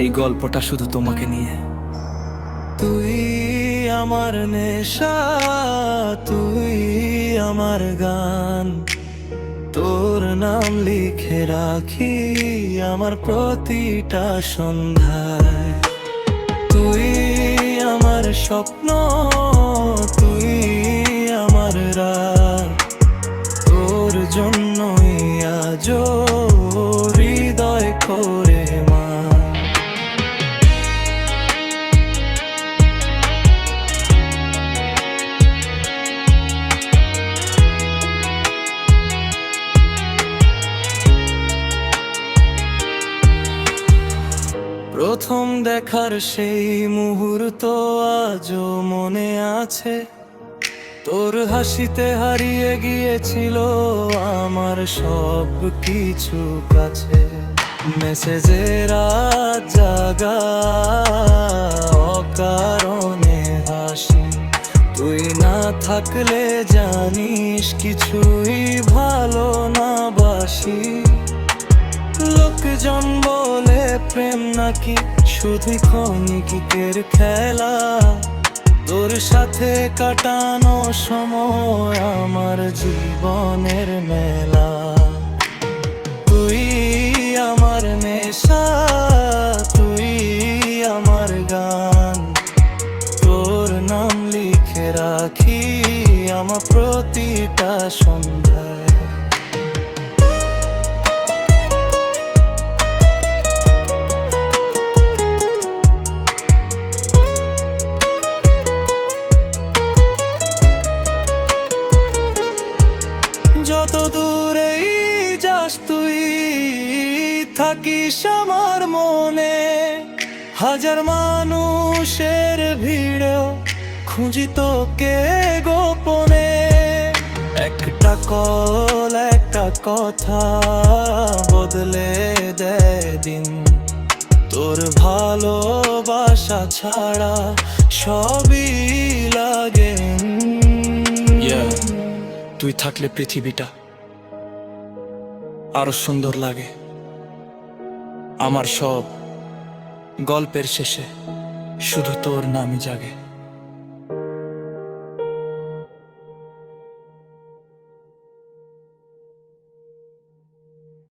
এই গল্পটা শুধু তোমাকে নিয়ে। তুই আমার নেশা, তুই আমার গান, তোর নাম লিখে রাখি আমার প্রতিটা সন্ধ্যায়। তুই আমার স্বপ্ন, তুই আমার রাত, তোর জন্যই আজও হৃদয় করে মা। প্রথম দেখার সেই মুহূর্ত আজও মনে আছে, তোর হাসিতে হারিয়ে গিয়েছিল আমার সব কিছু কাছে। মেসেজের জাগা, অকারণে হাসি, তুই না থাকলে জানিস কিছুই ভালো না বাসি। লোকজন বলে প্রেম নাকি শুধুই ক্ষণিকের খেলা, তোর সাথে কাটানো সময় আমার জীবনের মেলা। তুই আমার নেশা, তুই আমার গান, তোর নাম লিখে রাখি আমার প্রতিটা সন্ধ্যায়। যত দূরেই যাস তুই থাকিস আমার মনে, হাজার মানুষের ভিড়েও খুঁজি তোকে গোপনে। একটা কল, একটা কথা বদলে দেয় দিন, তোর ভালোবাসা ছাড়া সবই লাগে। তুই থাকলে পৃথিবীটা আরো সুন্দর লাগে। আমার সব গল্পের শেষে শুধু তোর নামই জাগে।